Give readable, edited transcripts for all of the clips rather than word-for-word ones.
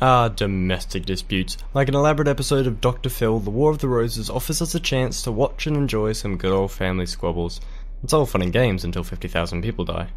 Ah, domestic disputes. Like an elaborate episode of Dr. Phil, The War of the Roses offers us a chance to watch and enjoy some good old family squabbles. It's all fun and games until 50,000 people die.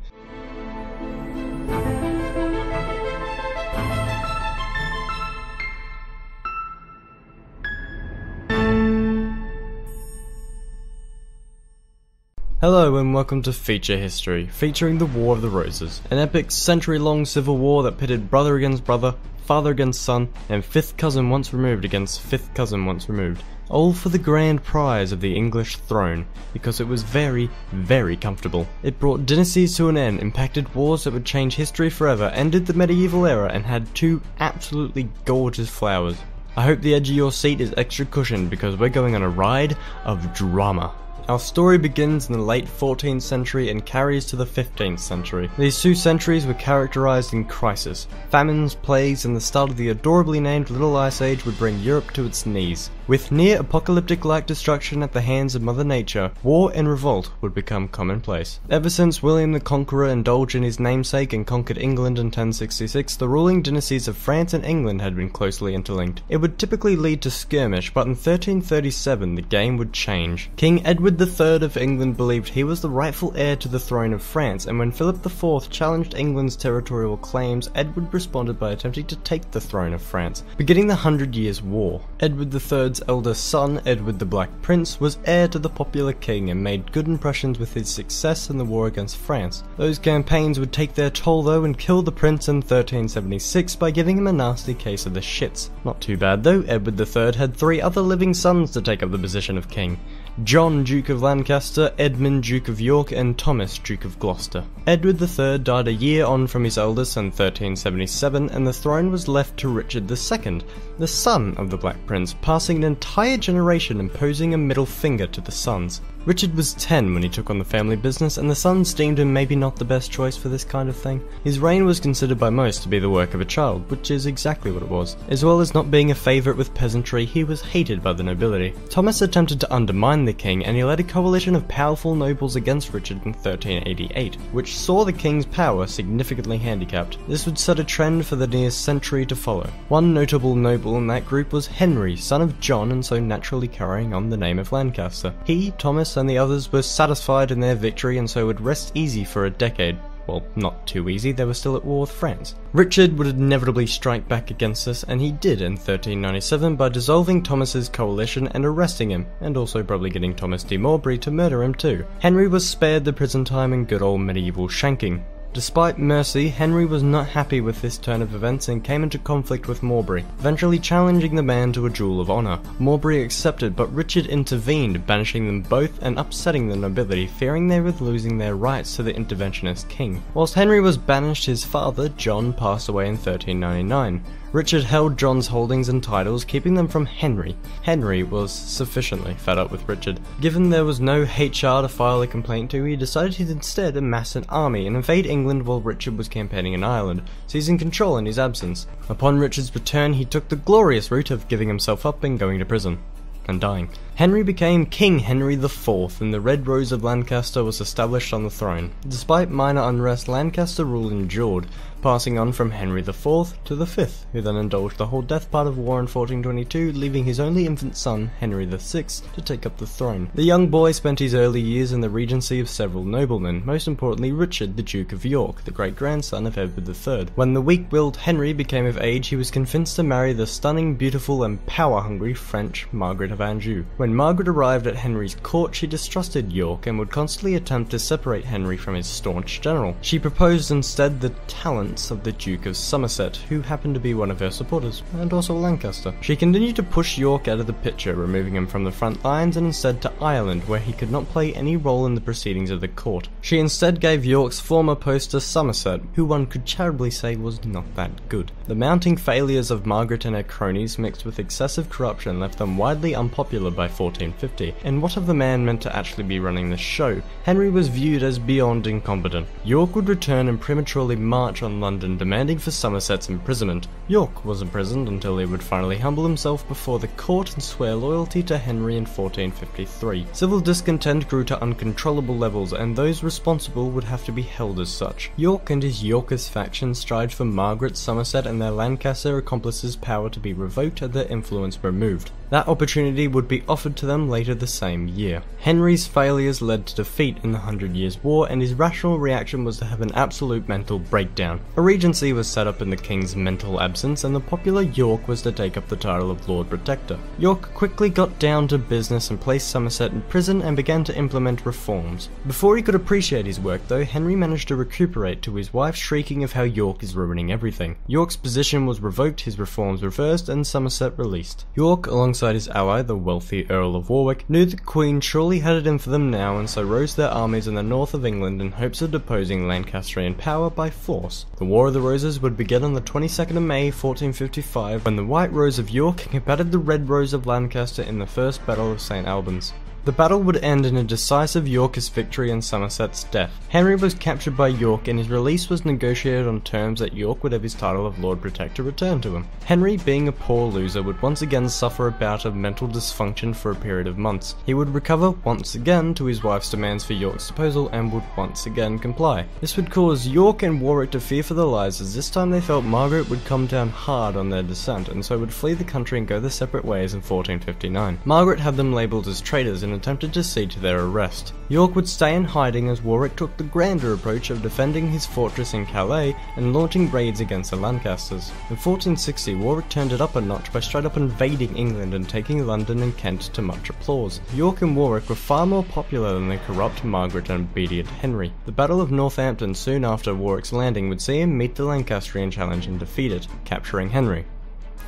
Hello and welcome to Feature History, featuring the War of the Roses, an epic century-long civil war that pitted brother against brother, father against son, and fifth cousin once removed against fifth cousin once removed, all for the grand prize of the English throne, because it was very, very comfortable. It brought dynasties to an end, impacted wars that would change history forever, ended the medieval era, and had two absolutely gorgeous flowers. I hope the edge of your seat is extra cushioned because we're going on a ride of drama. Our story begins in the late 14th century and carries to the 15th century. These two centuries were characterized in crisis. Famines, plagues, and the start of the adorably named Little Ice Age would bring Europe to its knees. With near-apocalyptic-like destruction at the hands of Mother Nature, war and revolt would become commonplace. Ever since William the Conqueror indulged in his namesake and conquered England in 1066, the ruling dynasties of France and England had been closely interlinked. It would typically lead to skirmish, but in 1337 the game would change. King Edward III of England believed he was the rightful heir to the throne of France, and when Philip IV challenged England's territorial claims, Edward responded by attempting to take the throne of France, beginning the 100 Years' War. Edward III's eldest son, Edward the Black Prince, was heir to the popular king and made good impressions with his success in the war against France. Those campaigns would take their toll though and kill the prince in 1376 by giving him a nasty case of the shits. Not too bad though, Edward III had three other living sons to take up the position of king: John, Duke of Lancaster, Edmund, Duke of York, and Thomas, Duke of Gloucester. Edward III died a year on from his eldest in 1377, and the throne was left to Richard II, the son of the Black Prince, passing an entire generation imposing a middle finger to the sons. Richard was 10 when he took on the family business, and the sons deemed him maybe not the best choice for this kind of thing. His reign was considered by most to be the work of a child, which is exactly what it was. As well as not being a favourite with peasantry, he was hated by the nobility. Thomas attempted to undermine the king, and he led a coalition of powerful nobles against Richard in 1388, which saw the king's power significantly handicapped. This would set a trend for the near century to follow. One notable noble in that group was Henry, son of John, and so naturally carrying on the name of Lancaster. He, Thomas, and the others were satisfied in their victory and so would rest easy for a decade. Well, not too easy, they were still at war with France. Richard would inevitably strike back against us, and he did in 1397 by dissolving Thomas's coalition and arresting him, and also probably getting Thomas de Morbray to murder him too. Henry was spared the prison time and good old medieval shanking. Despite mercy, Henry was not happy with this turn of events and came into conflict with Morbray, eventually challenging the man to a duel of honour. Morbray accepted, but Richard intervened, banishing them both and upsetting the nobility, fearing they were losing their rights to the interventionist king. Whilst Henry was banished, his father, John, passed away in 1399. Richard held John's holdings and titles, keeping them from Henry. Henry was sufficiently fed up with Richard. Given there was no HR to file a complaint to, he decided to instead amass an army and invade England while Richard was campaigning in Ireland, seizing control in his absence. Upon Richard's return, he took the glorious route of giving himself up and going to prison. And dying. Henry became King Henry IV, and the Red Rose of Lancaster was established on the throne. Despite minor unrest, Lancaster rule endured, passing on from Henry IV to the V, who then indulged the whole death part of war in 1422, leaving his only infant son, Henry VI, to take up the throne. The young boy spent his early years in the regency of several noblemen, most importantly Richard, the Duke of York, the great-grandson of Edward III. When the weak-willed Henry became of age, he was convinced to marry the stunning, beautiful, and power-hungry French Margaret of Anjou. When Margaret arrived at Henry's court, she distrusted York and would constantly attempt to separate Henry from his staunch general. She proposed instead the talents of the Duke of Somerset, who happened to be one of her supporters, and also Lancaster. She continued to push York out of the picture, removing him from the front lines and instead to Ireland, where he could not play any role in the proceedings of the court. She instead gave York's former post to Somerset, who one could charitably say was not that good. The mounting failures of Margaret and her cronies, mixed with excessive corruption, left them widely unpopular by 1450, and what of the man meant to actually be running the show? Henry was viewed as beyond incompetent. York would return and prematurely march on London, demanding for Somerset's imprisonment. York was imprisoned until he would finally humble himself before the court and swear loyalty to Henry in 1453. Civil discontent grew to uncontrollable levels, and those responsible would have to be held as such. York and his Yorkist faction strived for Margaret, Somerset and their Lancaster accomplices' power to be revoked and their influence removed. That opportunity would be offered to them later the same year. Henry's failures led to defeat in the 100 Years' War, and his rational reaction was to have an absolute mental breakdown. A regency was set up in the king's mental absence, and the popular York was to take up the title of Lord Protector. York quickly got down to business and placed Somerset in prison and began to implement reforms. Before he could appreciate his work though, Henry managed to recuperate to his wife shrieking of how York is ruining everything. York's position was revoked, his reforms reversed, and Somerset released. York, alongside his ally, the wealthy Earl of Warwick, knew the Queen surely had it in for them now, and so rose their armies in the north of England in hopes of deposing Lancastrian power by force. The War of the Roses would begin on the 22nd of May 1455, when the White Rose of York combated the Red Rose of Lancaster in the First Battle of St. Albans. The battle would end in a decisive Yorkist victory and Somerset's death. Henry was captured by York, and his release was negotiated on terms that York would have his title of Lord Protector returned to him. Henry, being a poor loser, would once again suffer a bout of mental dysfunction for a period of months. He would recover once again to his wife's demands for York's deposal and would once again comply. This would cause York and Warwick to fear for their lives, as this time they felt Margaret would come down hard on their descent, and so would flee the country and go their separate ways in 1459. Margaret had them labelled as traitors and attempted to see to their arrest. York would stay in hiding as Warwick took the grander approach of defending his fortress in Calais and launching raids against the Lancasters. In 1460, Warwick turned it up a notch by straight up invading England and taking London and Kent to much applause. York and Warwick were far more popular than the corrupt Margaret and obedient Henry. The Battle of Northampton soon after Warwick's landing would see him meet the Lancastrian challenge and defeat it, capturing Henry.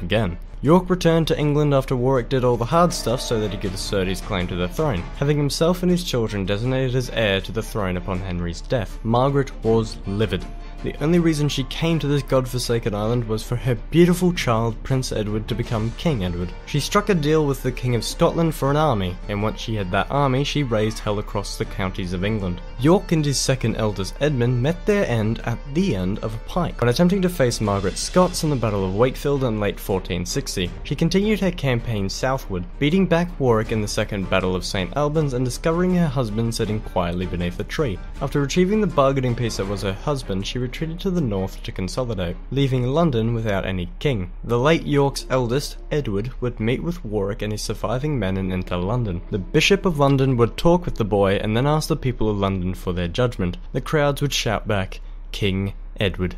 Again. York returned to England after Warwick did all the hard stuff so that he could assert his claim to the throne, having himself and his children designated as heir to the throne upon Henry's death. Margaret was livid. The only reason she came to this godforsaken island was for her beautiful child, Prince Edward, to become King Edward. She struck a deal with the King of Scotland for an army, and once she had that army, she raised hell across the counties of England. York and his second eldest Edmund met their end at the end of a pike, when attempting to face Margaret Scots in the Battle of Wakefield in late 1460. She continued her campaign southward, beating back Warwick in the Second Battle of St. Albans and discovering her husband sitting quietly beneath a tree. After retrieving the bargaining piece that was her husband, she retreated to the north to consolidate, leaving London without any king. The late York's eldest, Edward, would meet with Warwick and his surviving men and enter London. The Bishop of London would talk with the boy and then ask the people of London for their judgment. The crowds would shout back, "King Edward."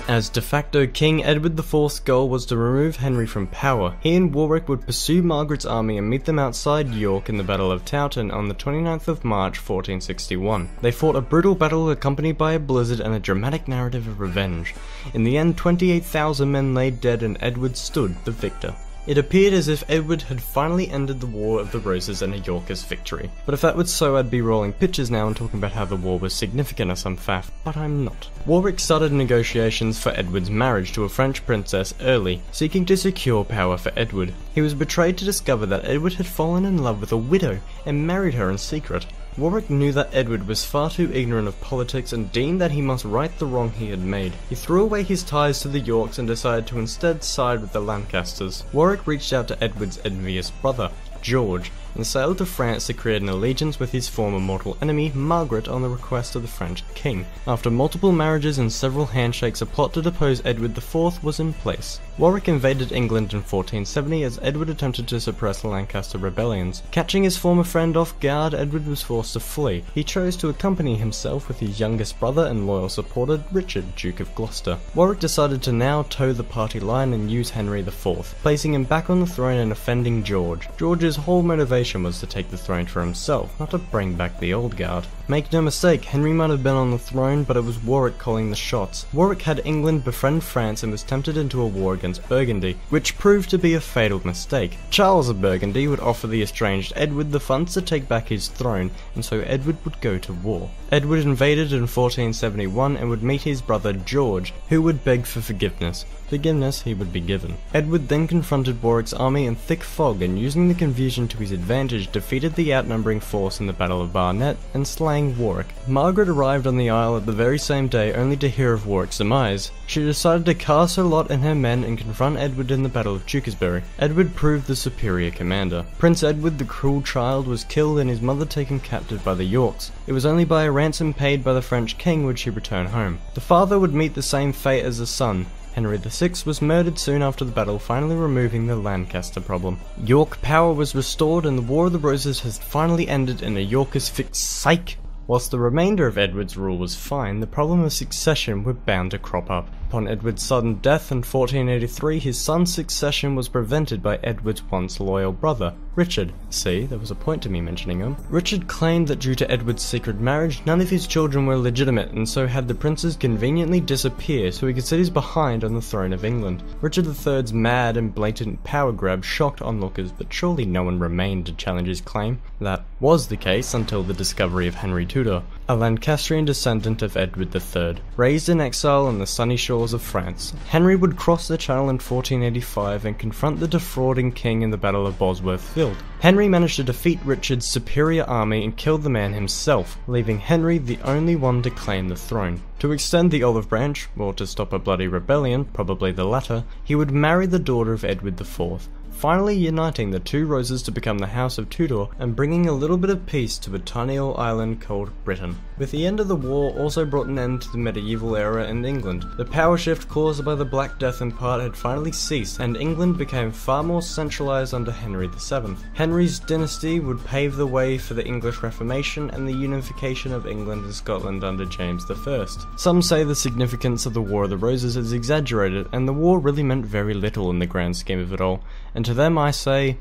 As de facto king, Edward IV's goal was to remove Henry from power. He and Warwick would pursue Margaret's army and meet them outside York in the Battle of Towton on the 29th of March 1461. They fought a brutal battle accompanied by a blizzard and a dramatic narrative of revenge. In the end, 28,000 men lay dead and Edward stood the victor. It appeared as if Edward had finally ended the War of the Roses and a Yorkist victory. But if that was so, I'd be rolling pictures now and talking about how the war was significant or some faff, but I'm not. Warwick started negotiations for Edward's marriage to a French princess early, seeking to secure power for Edward. He was betrayed to discover that Edward had fallen in love with a widow and married her in secret. Warwick knew that Edward was far too ignorant of politics and deemed that he must right the wrong he had made. He threw away his ties to the Yorks and decided to instead side with the Lancasters. Warwick reached out to Edward's envious brother, George, and sailed to France to create an allegiance with his former mortal enemy, Margaret, on the request of the French king. After multiple marriages and several handshakes, a plot to depose Edward IV was in place. Warwick invaded England in 1470 as Edward attempted to suppress the Lancaster rebellions. Catching his former friend off guard, Edward was forced to flee. He chose to accompany himself with his youngest brother and loyal supporter, Richard, Duke of Gloucester. Warwick decided to now toe the party line and use Henry IV, placing him back on the throne and offending George. George's whole motivation was to take the throne for himself, not to bring back the old guard. Make no mistake, Henry might have been on the throne, but it was Warwick calling the shots. Warwick had England befriend France and was tempted into a war against Burgundy, which proved to be a fatal mistake. Charles of Burgundy would offer the estranged Edward the funds to take back his throne, and so Edward would go to war. Edward invaded in 1471 and would meet his brother George, who would beg for forgiveness. Forgiveness he would be given. Edward then confronted Warwick's army in thick fog and, using the confusion to his advantage, defeated the outnumbering force in the Battle of Barnet and slaying Warwick. Margaret arrived on the Isle at the very same day only to hear of Warwick's demise. She decided to cast her lot and her men and confront Edward in the Battle of Tewkesbury. Edward proved the superior commander. Prince Edward, the cruel child, was killed and his mother taken captive by the Yorks. It was only by a ransom paid by the French king would she return home. The father would meet the same fate as the son. Henry VI was murdered soon after the battle, finally removing the Lancaster problem. York power was restored and the War of the Roses has finally ended in a Yorkist psych. Whilst the remainder of Edward's rule was fine, the problem of succession were bound to crop up. Upon Edward's sudden death in 1483, his son's succession was prevented by Edward's once loyal brother, Richard. See, there was a point to me mentioning him. Richard claimed that due to Edward's secret marriage, none of his children were legitimate, and so had the princes conveniently disappear so he could sit his behind on the throne of England. Richard III's mad and blatant power grab shocked onlookers, but surely no one remained to challenge his claim. That was the case until the discovery of Henry Tudor, a Lancastrian descendant of Edward III, raised in exile on the sunny shores of France. Henry would cross the Channel in 1485 and confront the defrauding king in the Battle of Bosworth Field. Henry managed to defeat Richard's superior army and killed the man himself, leaving Henry the only one to claim the throne. To extend the olive branch, or to stop a bloody rebellion, probably the latter, he would marry the daughter of Edward IV, finally uniting the two roses to become the House of Tudor and bringing a little bit of peace to a tiny old island called Britain. With the end of the war also brought an end to the medieval era in England. The power shift caused by the Black Death in part had finally ceased, and England became far more centralised under Henry VII. Henry's dynasty would pave the way for the English Reformation and the unification of England and Scotland under James I. Some say the significance of the War of the Roses is exaggerated, and the war really meant very little in the grand scheme of it all, and to them I say...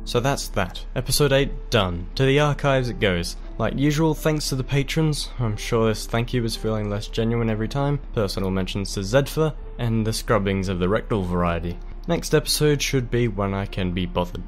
So that's that. Episode 8 done. To the archives it goes. Like usual, thanks to the patrons. I'm sure this thank you is feeling less genuine every time. Personal mentions to Zedfa and the scrubbings of the rectal variety. Next episode should be when I can be bothered.